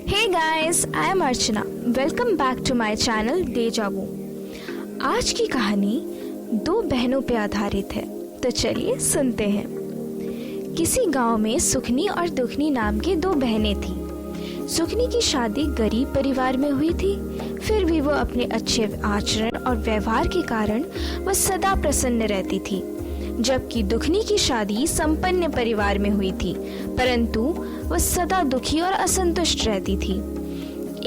Hey guys, I am Archana. Welcome back to my channel Deja Vu. आज की कहानी दो बहनों पे आधारित है, तो चलिए सुनते हैं। किसी गांव में सुखनी और दुखनी नाम की दो बहनें थीं। सुखनी की शादी गरीब परिवार में हुई थी, फिर भी वो अपने अच्छे आचरण और व्यवहार के कारण वह सदा प्रसन्न रहती थी, जबकि दुखनी की शादी संपन्न परिवार में हुई थी, परंतु वह सदा दुखी और असंतुष्ट रहती थी।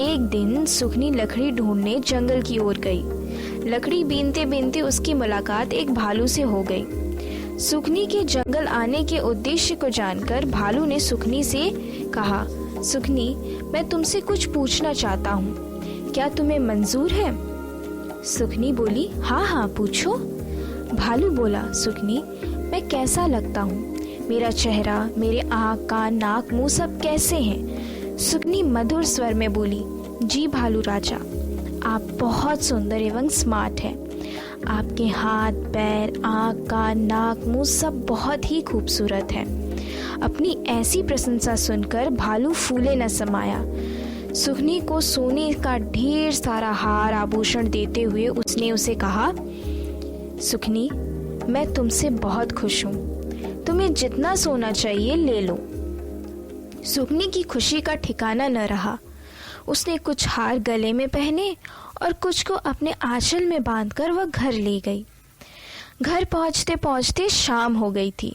एक दिन सुखनी लकड़ी ढूंढने जंगल की ओर गई। लकड़ी बीनते बीनते उसकी मुलाकात एक भालू से हो गई। सुखनी के जंगल आने के उद्देश्य को जानकर भालू ने सुखनी से कहा, सुखनी, मैं तुमसे कुछ पूछना चाहता हूँ, क्या तुम्हें मंजूर है? सुखनी बोली, हाँ हाँ पूछो। भालू बोला, सुखनी, मैं कैसा लगता हूँ? मेरा चेहरा, मेरे आँख, कान, नाक, मुंह सब कैसे हैं? सुखनी मधुर स्वर में बोली, जी भालू राजा, आप बहुत सुंदर एवं स्मार्ट हैं। आपके हाथ, पैर, आँख, कान, नाक, मुंह सब बहुत ही खूबसूरत है। अपनी ऐसी प्रशंसा सुनकर भालू फूले न समाया। सुखनी को सोने का ढेर सारा हार आभूषण देते हुए उसने उसे कहा, सुखनी, मैं तुमसे बहुत खुश हूँ, तुम्हें जितना सोना चाहिए ले लो। सुखनी की खुशी का ठिकाना न रहा। उसने कुछ हार गले में पहने और कुछ को अपने आंचल में बांधकर वह घर ले गई। घर पहुंचते पहुंचते शाम हो गई थी।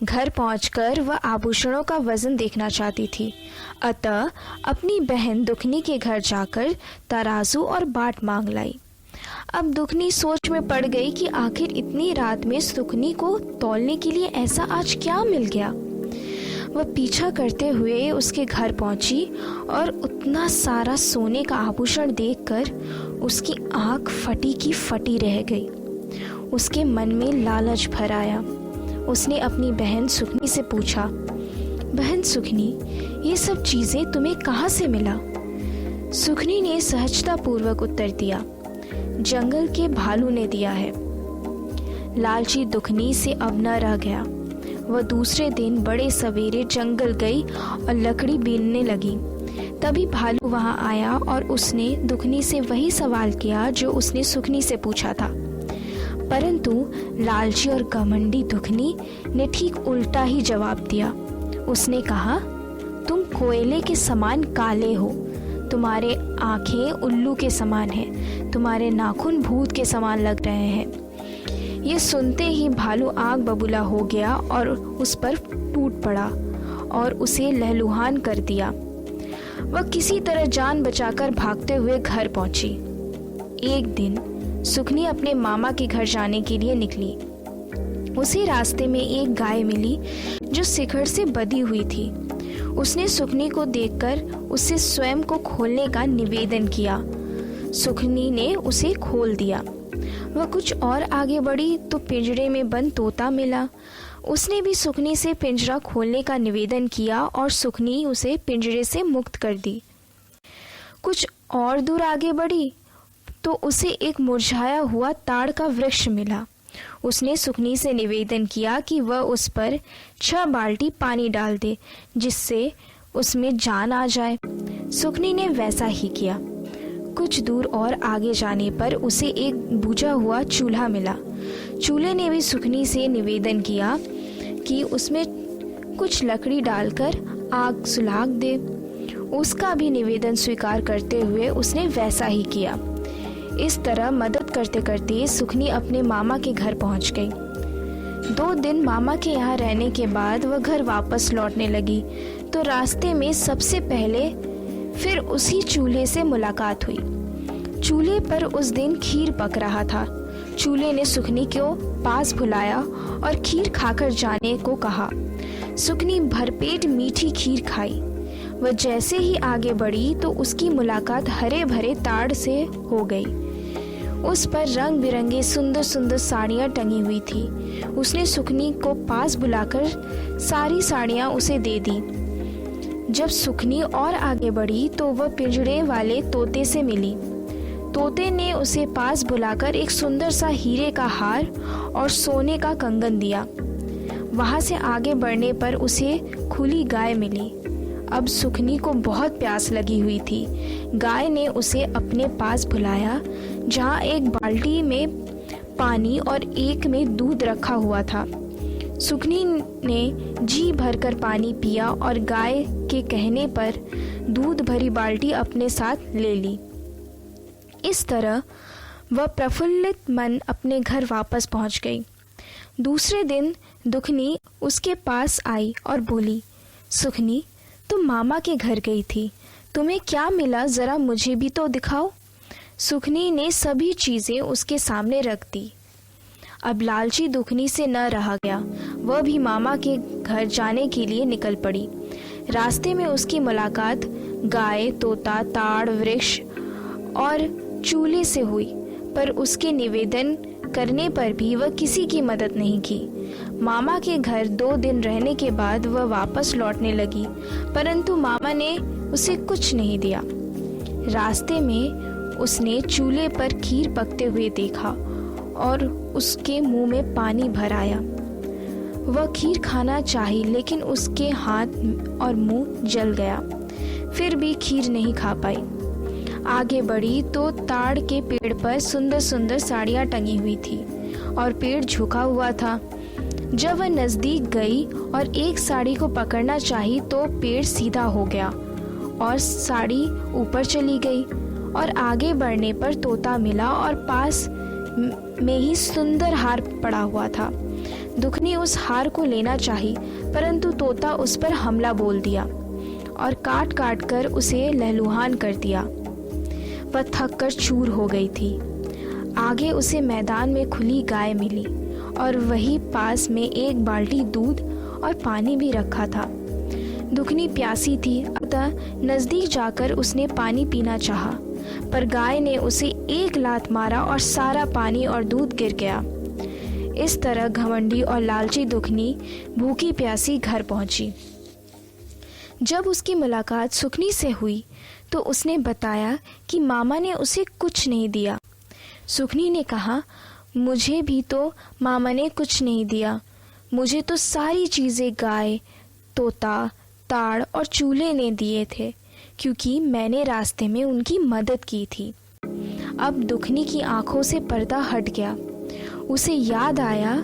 घर पहुंचकर वह आभूषणों का वजन देखना चाहती थी, अतः अपनी बहन दुखनी के घर जाकर तराजू और बाट मांग लाई। अब दुखनी सोच में पड़ गई कि आखिर इतनी रात में सुखनी को तौलने के लिए ऐसा आज क्या मिल गया। वह पीछा करते हुए उसके घर पहुंची और उतना सारा सोने का आभूषण देखकर उसकी आंख फटी की फटी रह गई। उसके मन में लालच भर आया। उसने अपनी बहन सुखनी से पूछा, बहन सुखनी, ये सब चीजें तुम्हें कहाँ से मिला? सुखनी ने सहजता पूर्वक उत्तर दिया, जंगल के भालू ने दिया है। लालची दुखनी से अब न रह गया। वह दूसरे दिन बड़े सवेरे जंगल गई और लकड़ी बीनने लगी। तभी भालू वहां आया और उसने दुखनी से वही सवाल किया जो उसने सुखनी से पूछा था, परंतु लालची और घमंडी दुखनी ने ठीक उल्टा ही जवाब दिया। उसने कहा, तुम कोयले के समान काले हो, तुम्हारे आंखें उल्लू के समान हैं, तुम्हारे नाखून भूत के समान लग रहे हैं। ये सुनते ही भालू आग बबूला हो गया और उस पर टूट पड़ा और उसे लहलुहान कर दिया। वह किसी तरह जान बचाकर भागते हुए घर पहुंची। एक दिन सुखनी अपने मामा के घर जाने के लिए निकली। उसे रास्ते में एक गाय मिली जो शिखर से बंधी हुई थी। उसने सुखनी को देखकर उसे स्वयं को खोलने का निवेदन किया। सुखनी ने उसे खोल दिया। वह कुछ और आगे बढ़ी तो पिंजरे में बंद तोता मिला। उसने भी सुखनी से पिंजरा खोलने का निवेदन किया और सुखनी उसे पिंजरे से मुक्त कर दी। कुछ और दूर आगे बढ़ी तो उसे एक मुरझाया हुआ ताड़ का वृक्ष मिला। उसने सुखनी से निवेदन किया कि वह उस पर 6 बाल्टी पानी डाल दे, जिससे उसमें जान आ जाए। सुखनी ने वैसा ही किया। कुछ दूर और आगे जाने पर उसे एक बुझा हुआ चूल्हा मिला। चूल्हे ने भी सुखनी से निवेदन किया कि उसमें कुछ लकड़ी डालकर आग सुलगा दे। उसका भी निवेदन स्वीकार करते हुए उसने वैसा ही किया। इस तरह मदद करते करते सुखनी अपने मामा के घर पहुंच गई। 2 दिन मामा के यहाँ रहने के बाद वह घर वापस लौटने लगी तो रास्ते में सबसे पहले फिर उसी चूल्हे से मुलाकात हुई। चूल्हे पर उस दिन खीर पक रहा था। चूल्हे ने सुखनी को पास बुलाया और खीर खाकर जाने को कहा। सुखनी भरपेट मीठी खीर खाई। वह जैसे ही आगे बढ़ी तो उसकी मुलाकात हरे भरे ताड़ से हो गई। उस पर रंग बिरंगे सुंदर सुंदर साड़ियाँ टंगी हुई थी। उसने सुखनी को पास बुलाकर सारी साड़ियाँ उसे दे दी। जब सुखनी और आगे बढ़ी तो वह पिंजरे वाले तोते से मिली। तोते ने उसे पास बुलाकर एक सुंदर सा हीरे का हार और सोने का कंगन दिया। वहाँ से आगे बढ़ने पर उसे खुली गाय मिली। अब सुखनी को बहुत प्यास लगी हुई थी। गाय ने उसे अपने पास बुलाया, जहाँ एक बाल्टी में पानी और एक में दूध रखा हुआ था। सुखनी ने जी भरकर पानी पिया और गाय के कहने पर दूध भरी बाल्टी अपने साथ ले ली। इस तरह वह प्रफुल्लित मन अपने घर वापस पहुंच गई। दूसरे दिन दुखनी उसके पास आई और बोली, सुखनी, तुम मामा के घर गई थी, तुम्हें क्या मिला, जरा मुझे भी तो दिखाओ। सुखनी ने सभी चीजें उसके सामने रख दी। अब लालची दुखनी से न रहा गया, वह भी मामा के घर जाने के लिए निकल पड़ी। रास्ते में उसकी मुलाकात गाय, तोता, ताड़, वृक्ष और चूल्हे से हुई, पर उसके निवेदन करने पर भी वह किसी की मदद नहीं की। मामा के घर 2 दिन रहने के बाद वह वापस लौटने लगी, परंतु मामा ने उसे कुछ नहीं दिया। रास्ते में उसने चूल्हे पर खीर पकते हुए देखा और उसके मुंह में पानी भर आया। वह खीर खाना चाही, लेकिन उसके हाथ और मुंह जल गया, फिर भी खीर नहीं खा पाई। आगे बढ़ी तो ताड़ के पेड़ पर सुंदर सुंदर साड़ियाँ टंगी हुई थी और पेड़ झुका हुआ था। जब वह नजदीक गई और एक साड़ी को पकड़ना चाही तो पेड़ सीधा हो गया और साड़ी ऊपर चली गई। और आगे बढ़ने पर तोता मिला और पास में ही सुंदर हार पड़ा हुआ था। दुखनी उस हार को लेना चाही, परंतु तोता उस पर हमला बोल दिया और काट काट कर उसे लहलुहान कर दिया। वह थक कर चूर हो गई थी। आगे उसे मैदान में खुली गाय मिली और वही पास में एक बाल्टी दूध और पानी भी रखा था। दुखनी प्यासी थी, अतः नजदीक जाकर उसने पानी पीना चाहा, पर गाय ने उसे एक लात मारा और सारा पानी और दूध गिर गया। इस तरह घमंडी और लालची दुखनी भूखी प्यासी घर पहुंची। जब उसकी मुलाकात सुखनी से हुई तो उसने बताया कि मामा ने उसे कुछ नहीं दिया। सुखनी ने कहा, मुझे भी तो मामा ने कुछ नहीं दिया, मुझे तो सारी चीज़ें गाय, तोता, ताड़ और चूल्हे ने दिए थे, क्योंकि मैंने रास्ते में उनकी मदद की थी। अब दुखनी की आंखों से पर्दा हट गया। उसे याद आया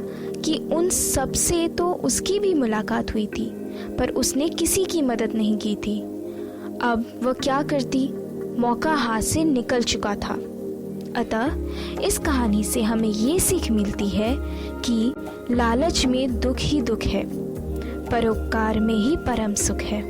कि उन सब से तो उसकी भी मुलाकात हुई थी, पर उसने किसी की मदद नहीं की थी। अब वह क्या करती, मौका हाथ से निकल चुका था। अतः इस कहानी से हमें ये सीख मिलती है कि लालच में दुख ही दुख है, परोपकार में ही परम सुख है।